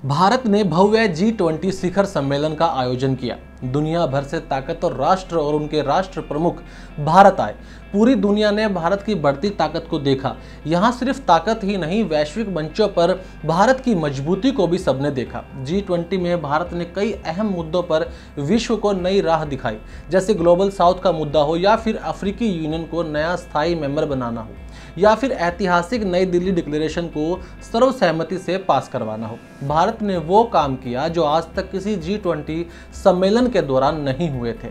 भारत ने भव्य G20 शिखर सम्मेलन का आयोजन किया। दुनिया भर से ताकतवर राष्ट्र और उनके राष्ट्र प्रमुख भारत आए। पूरी दुनिया ने भारत की बढ़ती ताकत को देखा। यहाँ सिर्फ ताकत ही नहीं, वैश्विक मंचों पर भारत की मजबूती को भी सबने देखा। G20 में भारत ने कई अहम मुद्दों पर विश्व को नई राह दिखाई, जैसे ग्लोबल साउथ का मुद्दा हो, या फिर अफ्रीकी यूनियन को नया स्थायी मेंबर बनाना हो, या फिर ऐतिहासिक नई दिल्ली डिक्लेरेशन को सर्वसहमति से पास करवाना हो। भारत ने वो काम किया जो आज तक किसी G20 सम्मेलन के दौरान नहीं हुए थे।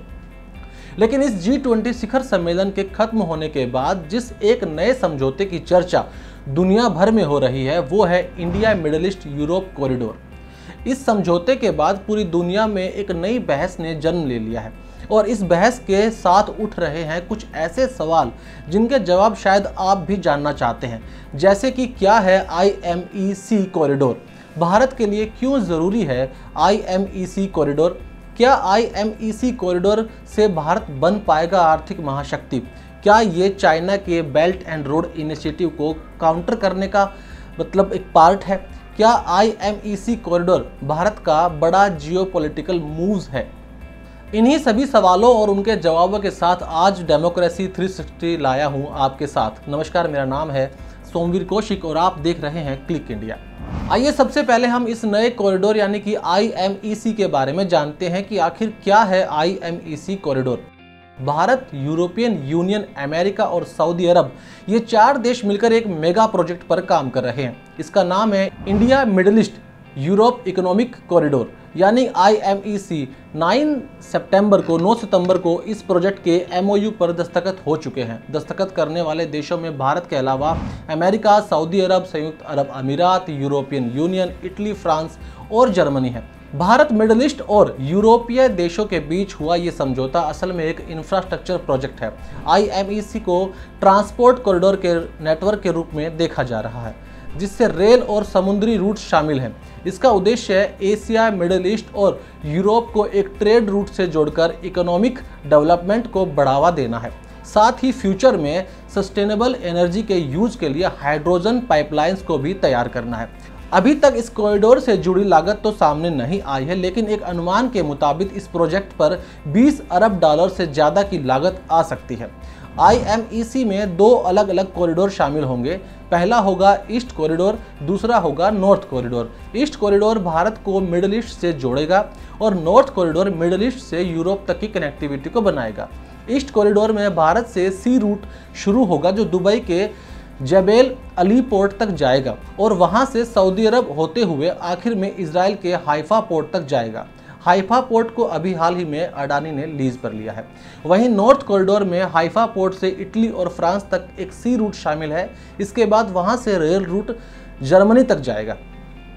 लेकिन इस G20 शिखर सम्मेलन के खत्म होने के बाद जिस एक नए समझौते की चर्चा दुनिया भर में हो रही है, वो है India middle east Europe corridor. इस समझौते के बाद पूरी दुनिया में एक नई बहस ने जन्म ले लिया है, और इस बहस के साथ उठ रहे हैं कुछ ऐसे सवाल जिनके जवाब शायद आप भी जानना चाहते हैं, जैसे कि क्या है IMEC कॉरिडोर, भारत के लिए क्यों ज़रूरी है IMEC कॉरिडोर, क्या IMEC कॉरिडोर से भारत बन पाएगा आर्थिक महाशक्ति, क्या ये चाइना के बेल्ट एंड रोड इनिशिएटिव को काउंटर करने का एक पार्ट है, क्या IMEC कॉरिडोर भारत का बड़ा जियोपॉलिटिकल मूव है। इन्हीं सभी सवालों और उनके जवाबों के साथ आज डेमोक्रेसी 360 लाया हूं आपके साथ। नमस्कार, मेरा नाम है सोमवीर कौशिक और आप देख रहे हैं क्लिक इंडिया। आइए सबसे पहले हम इस नए कॉरिडोर यानी कि IMEC के बारे में जानते हैं कि आखिर क्या है IMEC corridor. Bharat, European union, America और सऊदी अरब, ये 4 देश मिलकर एक मेगा प्रोजेक्ट पर काम कर रहे हैं। इसका नाम है India middle east Europe economic corridor यानी IMEC। 9 सितंबर को इस प्रोजेक्ट के MOU पर दस्तखत हो चुके हैं। दस्तखत करने वाले देशों में भारत के अलावा अमेरिका, सऊदी अरब, संयुक्त अरब अमीरात, यूरोपियन यूनियन, इटली, फ्रांस और जर्मनी है। भारत, मिडिल ईस्ट और यूरोपीय देशों के बीच हुआ ये समझौता असल में एक इंफ्रास्ट्रक्चर प्रोजेक्ट है। IMEC को ट्रांसपोर्ट कॉरिडोर के नेटवर्क के रूप में देखा जा रहा है, जिससे रेल और समुद्री रूट शामिल हैं। इसका उद्देश्य है एशिया, मिडिल ईस्ट और यूरोप को एक ट्रेड रूट से जोड़कर इकोनॉमिक डेवलपमेंट को बढ़ावा देना है। साथ ही फ्यूचर में सस्टेनेबल एनर्जी के यूज के लिए हाइड्रोजन पाइपलाइंस को भी तैयार करना है। अभी तक इस कॉरिडोर से जुड़ी लागत तो सामने नहीं आई है, लेकिन एक अनुमान के मुताबिक इस प्रोजेक्ट पर $20 अरब से ज़्यादा की लागत आ सकती है। IMEC में 2 अलग अलग कॉरिडोर शामिल होंगे। पहला होगा ईस्ट कॉरिडोर, दूसरा होगा north corridor. East corridor Bharat को मिडिल ईस्ट से जोड़ेगा और नॉर्थ कॉरिडोर मिडिल ईस्ट से यूरोप तक की कनेक्टिविटी को बनाएगा। ईस्ट कॉरिडोर में भारत से सी रूट शुरू होगा जो दुबई के जबेल अली पोर्ट तक जाएगा और वहां से सऊदी अरब होते हुए आखिर में इजराइल के हाइफा पोर्ट तक जाएगा। हाइफा पोर्ट को अभी हाल ही में अडानी ने लीज पर लिया है। वहीं नॉर्थ कॉरिडोर में हाइफा पोर्ट से इटली और फ्रांस तक एक सी रूट शामिल है। इसके बाद वहां से रेल रूट जर्मनी तक जाएगा।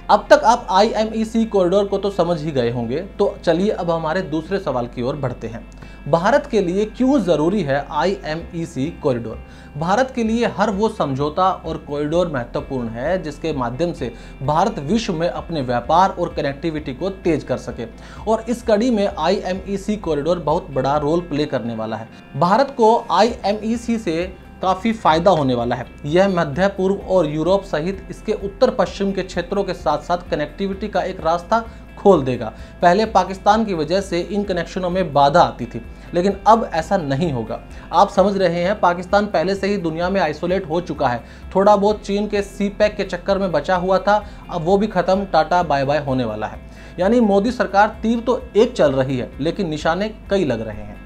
अब तक आप IMEC कॉरिडोर को तो समझ ही गए होंगे, तो चलिए अब हमारे दूसरे सवाल की ओर बढ़ते हैं। भारत के लिए क्यों ज़रूरी है IMEC कॉरिडोर। भारत के लिए हर वो समझौता और कॉरिडोर महत्वपूर्ण है जिसके माध्यम से भारत विश्व में अपने व्यापार और कनेक्टिविटी को तेज कर सके, और इस कड़ी में IMEC कॉरिडोर बहुत बड़ा रोल प्ले करने वाला है। भारत को IMEC से काफ़ी फायदा होने वाला है। यह मध्य पूर्व और यूरोप सहित इसके उत्तर पश्चिम के क्षेत्रों के साथ साथ कनेक्टिविटी का एक रास्ता खोल देगा। पहले पाकिस्तान की वजह से इन कनेक्शनों में बाधा आती थी, लेकिन अब ऐसा नहीं होगा। आप समझ रहे हैं, पाकिस्तान पहले से ही दुनिया में आइसोलेट हो चुका है। थोड़ा बहुत चीन के CPEC के चक्कर में बचा हुआ था, अब वो भी खत्म, टाटा बाय बाय होने वाला है। यानी मोदी सरकार तीर तो एक चल रही है, लेकिन निशाने कई लग रहे हैं।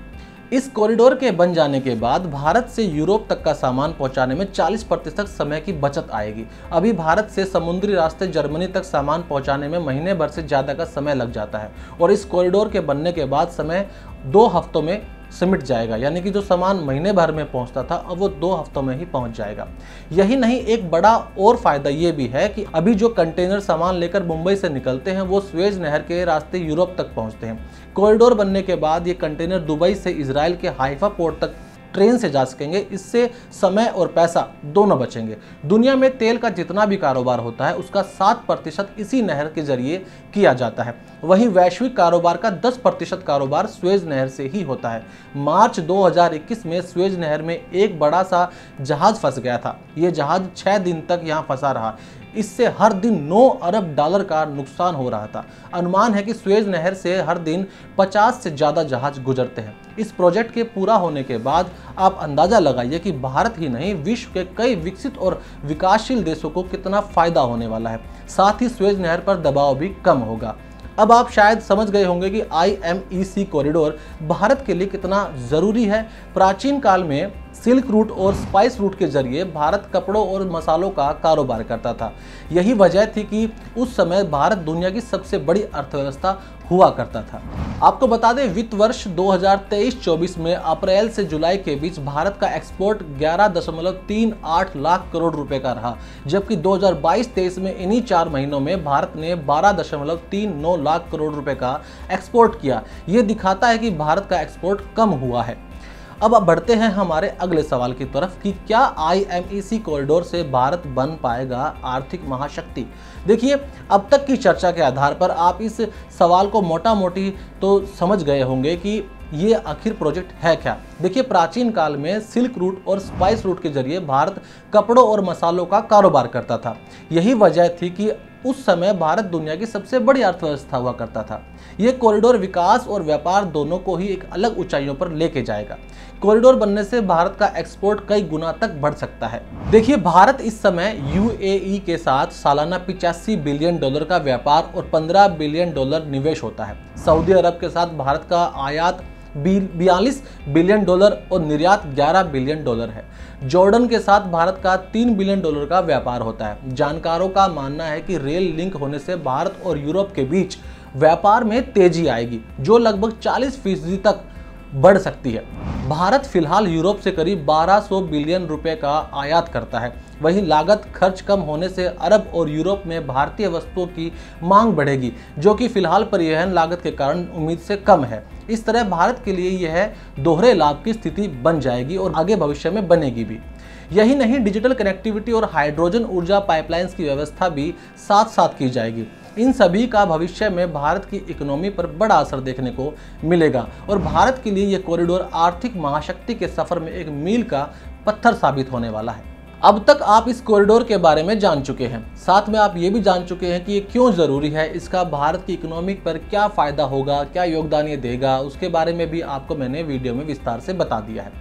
इस कॉरिडोर के बन जाने के बाद भारत से यूरोप तक का सामान पहुंचाने में 40% समय की बचत आएगी। अभी भारत से समुद्री रास्ते जर्मनी तक सामान पहुंचाने में महीने भर से ज़्यादा का समय लग जाता है, और इस कॉरिडोर के बनने के बाद समय 2 हफ्तों में सिमट जाएगा। यानी कि जो सामान महीने भर में पहुंचता था, अब वो 2 हफ्तों में ही पहुंच जाएगा। यही नहीं, एक बड़ा और फायदा ये भी है कि अभी जो कंटेनर सामान लेकर मुंबई से निकलते हैं वो स्वेज नहर के रास्ते यूरोप तक पहुंचते हैं। कॉरिडोर बनने के बाद ये कंटेनर दुबई से इजराइल के हाइफा पोर्ट तक ट्रेन से जा सकेंगे। इससे समय और पैसा दोनों बचेंगे। दुनिया में तेल का जितना भी कारोबार होता है उसका 7% इसी नहर के जरिए किया जाता है। वहीं वैश्विक कारोबार का 10% कारोबार स्वेज नहर से ही होता है। मार्च 2021 में स्वेज नहर में एक बड़ा सा जहाज फंस गया था। ये जहाज 6 दिन तक यहाँ फंसा रहा। इससे हर दिन 9 अरब डॉलर का नुकसान हो रहा था। अनुमान है कि सुएज नहर से हर दिन 50 से ज़्यादा जहाज गुजरते हैं। इस प्रोजेक्ट के पूरा होने के बाद आप अंदाज़ा लगाइए कि भारत ही नहीं, विश्व के कई विकसित और विकासशील देशों को कितना फ़ायदा होने वाला है। साथ ही सुएज नहर पर दबाव भी कम होगा। अब आप शायद समझ गए होंगे कि IMEC कॉरिडोर भारत के लिए कितना ज़रूरी है। प्राचीन काल में सिल्क रूट और स्पाइस रूट के जरिए भारत कपड़ों और मसालों का कारोबार करता था। यही वजह थी कि उस समय भारत दुनिया की सबसे बड़ी अर्थव्यवस्था हुआ करता था। आपको बता दें, वित्त वर्ष 2023-24 में अप्रैल से जुलाई के बीच भारत का एक्सपोर्ट 11.38 लाख करोड़ रुपए का रहा, जबकि 2022-23 में इन्हीं 4 महीनों में भारत ने 12.39 लाख करोड़ रुपए का एक्सपोर्ट किया। ये दिखाता है कि भारत का एक्सपोर्ट कम हुआ है। अब बढ़ते हैं हमारे अगले सवाल की तरफ कि क्या IMEC कॉरिडोर से भारत बन पाएगा आर्थिक महाशक्ति। देखिए, अब तक की चर्चा के आधार पर आप इस सवाल को मोटा मोटी तो समझ गए होंगे कि ये आखिर प्रोजेक्ट है क्या। देखिए, प्राचीन काल में सिल्क रूट और स्पाइस रूट के जरिए भारत कपड़ों और मसालों का कारोबार करता था। यही वजह थी कि उस समय भारत दुनिया की सबसे बड़ी अर्थव्यवस्था हुआ करता था। ये कॉरिडोर विकास और व्यापार दोनों को ही एक अलग ऊंचाइयों पर लेके जाएगा। कॉरिडोर बनने से भारत का एक्सपोर्ट कई गुना तक बढ़ सकता है। देखिए, भारत इस समय UAE के साथ सालाना 85 बिलियन डॉलर का व्यापार और 15 बिलियन डॉलर निवेश होता है। सऊदी अरब के साथ भारत का आयात 42 बिलियन डॉलर और निर्यात 11 बिलियन डॉलर है। जॉर्डन के साथ भारत का 3 बिलियन डॉलर का व्यापार होता है। जानकारों का मानना है कि रेल लिंक होने से भारत और यूरोप के बीच व्यापार में तेजी आएगी, जो लगभग 40% तक बढ़ सकती है। भारत फिलहाल यूरोप से करीब 1200 बिलियन रुपए का आयात करता है। वहीं लागत खर्च कम होने से अरब और यूरोप में भारतीय वस्तुओं की मांग बढ़ेगी, जो कि फिलहाल परिवहन लागत के कारण उम्मीद से कम है। इस तरह भारत के लिए यह दोहरे लाभ की स्थिति बन जाएगी और आगे भविष्य में बनेगी भी। यही नहीं, डिजिटल कनेक्टिविटी और हाइड्रोजन ऊर्जा पाइपलाइंस की व्यवस्था भी साथ साथ की जाएगी। इन सभी का भविष्य में भारत की इकोनॉमी पर बड़ा असर देखने को मिलेगा और भारत के लिए यह कॉरिडोर आर्थिक महाशक्ति के सफर में एक मील का पत्थर साबित होने वाला है। अब तक आप इस कॉरिडोर के बारे में जान चुके हैं। साथ में आप ये भी जान चुके हैं कि ये क्यों ज़रूरी है, इसका भारत की इकोनॉमी पर क्या फ़ायदा होगा, क्या योगदान ये देगा, उसके बारे में भी आपको मैंने वीडियो में विस्तार से बता दिया है।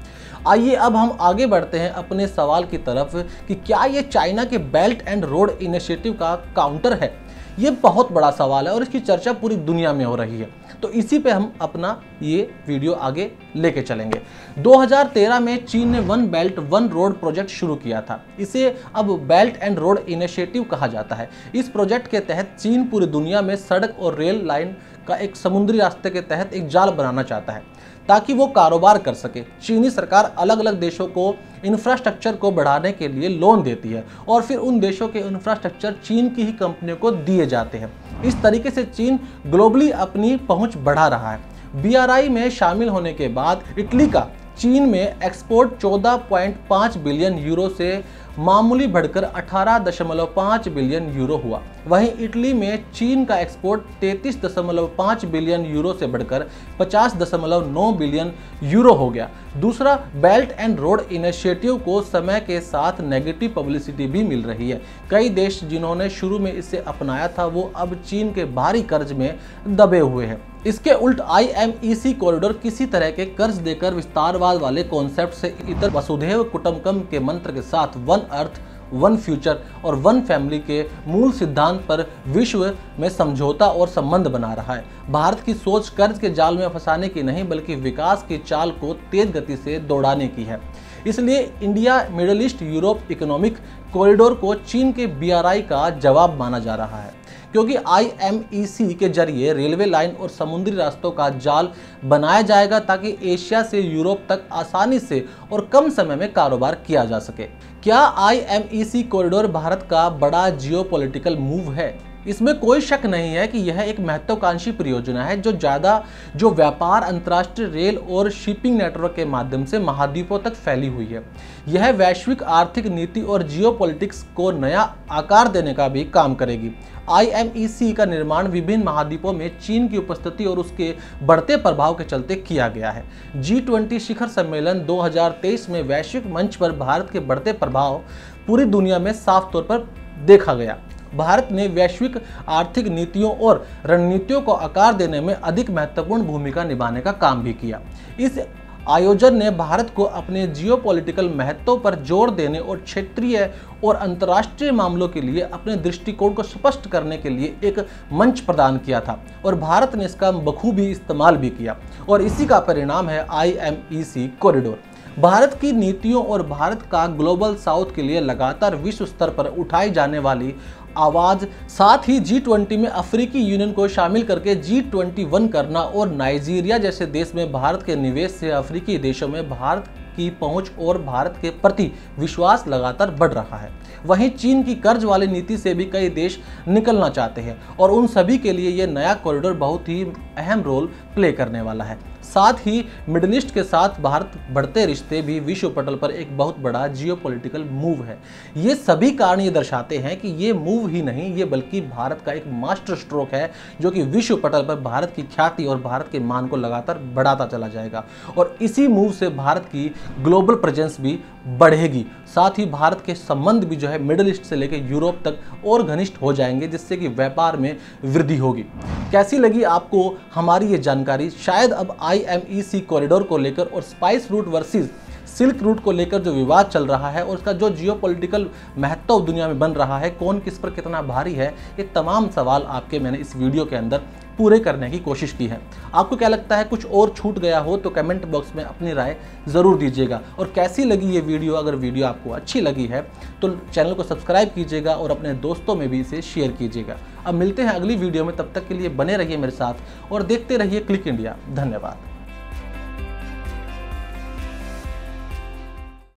आइए अब हम आगे बढ़ते हैं अपने सवाल की तरफ कि क्या ये चाइना के बेल्ट एंड रोड इनिशिएटिव का काउंटर है। ये बहुत बड़ा सवाल है और इसकी चर्चा पूरी दुनिया में हो रही है, तो इसी पे हम अपना ये वीडियो आगे लेके चलेंगे। 2013 में चीन ने one belt one road project शुरू किया था। इसे अब बेल्ट एंड रोड इनिशिएटिव कहा जाता है। इस प्रोजेक्ट के तहत चीन पूरी दुनिया में सड़क और रेल लाइन का एक समुद्री रास्ते के तहत एक जाल बनाना चाहता है ताकि वो कारोबार कर सके। चीनी सरकार अलग अलग देशों को इंफ्रास्ट्रक्चर को बढ़ाने के लिए लोन देती है और फिर उन देशों के इंफ्रास्ट्रक्चर चीन की ही कंपनियों को दिए जाते हैं। इस तरीके से चीन ग्लोबली अपनी पहुंच बढ़ा रहा है। BRI में शामिल होने के बाद इटली का चीन में एक्सपोर्ट 14.5 बिलियन यूरो से मामूली बढ़कर 18.5 बिलियन यूरो हुआ। वहीं इटली में चीन का एक्सपोर्ट 33.5 बिलियन यूरो से बढ़कर 50.9 बिलियन यूरो हो गया। दूसरा, बेल्ट एंड रोड इनिशिएटिव को समय के साथ नेगेटिव पब्लिसिटी भी मिल रही है। कई देश जिन्होंने शुरू में इसे अपनाया था वो अब चीन के भारी कर्ज में दबे हुए हैं। इसके उल्ट IMEC कॉरिडोर किसी तरह के कर्ज देकर विस्तारवाद वाले कॉन्सेप्ट से इतर वसुधैव कुटुंबकम के मंत्र के साथ वन अर्थ, वन फ्यूचर और वन फैमिली के मूल सिद्धांत पर विश्व में समझौता और संबंध बना रहा है। भारत की सोच कर्ज के जाल में फंसाने की नहीं बल्कि विकास की चाल को तेज गति से दौड़ाने की है। इसलिए India middle east Europe economic corridor को चीन के BRI का जवाब माना जा रहा है, क्योंकि IMEC के जरिए रेलवे लाइन और समुद्री रास्तों का जाल बनाया जाएगा ताकि एशिया से यूरोप तक आसानी से और कम समय में कारोबार किया जा सके। क्या IMEC कॉरिडोर भारत का बड़ा जियोपॉलिटिकल मूव है? इसमें कोई शक नहीं है कि यह एक महत्वाकांक्षी परियोजना है जो व्यापार, अंतर्राष्ट्रीय रेल और शिपिंग नेटवर्क के माध्यम से महाद्वीपों तक फैली हुई है। यह वैश्विक आर्थिक नीति और जियोपॉलिटिक्स को नया आकार देने का भी काम करेगी। IMEC का निर्माण विभिन्न महाद्वीपों में चीन की उपस्थिति और उसके बढ़ते प्रभाव के चलते किया गया है। G20 शिखर सम्मेलन 2023 में वैश्विक मंच पर भारत के बढ़ते प्रभाव पूरी दुनिया में साफ तौर पर देखा गया। भारत ने वैश्विक आर्थिक नीतियों और रणनीतियों को आकार देने में अधिक महत्वपूर्ण भूमिका निभाने का काम भी किया। इस आयोजन ने भारत को अपने जियोपॉलिटिकल महत्व पर जोर देने और क्षेत्रीय और अंतर्राष्ट्रीय मामलों के लिए अपने दृष्टिकोण को स्पष्ट करने के लिए एक मंच प्रदान किया था और भारत ने इसका बखूबी इस्तेमाल भी किया और इसी का परिणाम है IMEC कॉरिडोर। भारत की नीतियों और भारत का ग्लोबल साउथ के लिए लगातार विश्व स्तर पर उठाई जाने वाली आवाज़, साथ ही G20 में अफ्रीकी यूनियन को शामिल करके G21 करना और नाइजीरिया जैसे देश में भारत के निवेश से अफ्रीकी देशों में भारत की पहुंच और भारत के प्रति विश्वास लगातार बढ़ रहा है। वहीं चीन की कर्ज वाली नीति से भी कई देश निकलना चाहते हैं और उन सभी के लिए ये नया कॉरिडोर बहुत ही अहम रोल प्ले करने वाला है। साथ ही मिडिल ईस्ट के साथ भारत बढ़ते रिश्ते भी विश्व पटल पर एक बहुत बड़ा जियोपॉलिटिकल मूव है। ये सभी कारण ये दर्शाते हैं कि ये मूव ही नहीं, ये बल्कि भारत का एक मास्टर स्ट्रोक है जो कि विश्व पटल पर भारत की ख्याति और भारत के मान को लगातार बढ़ाता चला जाएगा और इसी मूव से भारत की ग्लोबल प्रेजेंस भी बढ़ेगी। साथ ही भारत के संबंध भी जो है मिडिल ईस्ट से लेकर यूरोप तक और घनिष्ठ हो जाएंगे, जिससे कि व्यापार में वृद्धि होगी। कैसी लगी आपको हमारी ये जानकारी? शायद अब IMEC कॉरिडोर को लेकर और spice route versus silk route को लेकर जो विवाद चल रहा है और उसका जो जियोपॉलिटिकल महत्व दुनिया में बन रहा है, कौन किस पर कितना भारी है, ये तमाम सवाल आपके मैंने इस वीडियो के अंदर पूरे करने की कोशिश की है। आपको क्या लगता है, कुछ और छूट गया हो तो कमेंट बॉक्स में अपनी राय ज़रूर दीजिएगा। और कैसी लगी ये वीडियो? अगर वीडियो आपको अच्छी लगी है तो चैनल को सब्सक्राइब कीजिएगा और अपने दोस्तों में भी इसे शेयर कीजिएगा। अब मिलते हैं अगली वीडियो में, तब तक के लिए बने रहिए मेरे साथ और देखते रहिए क्लिक इंडिया। धन्यवाद।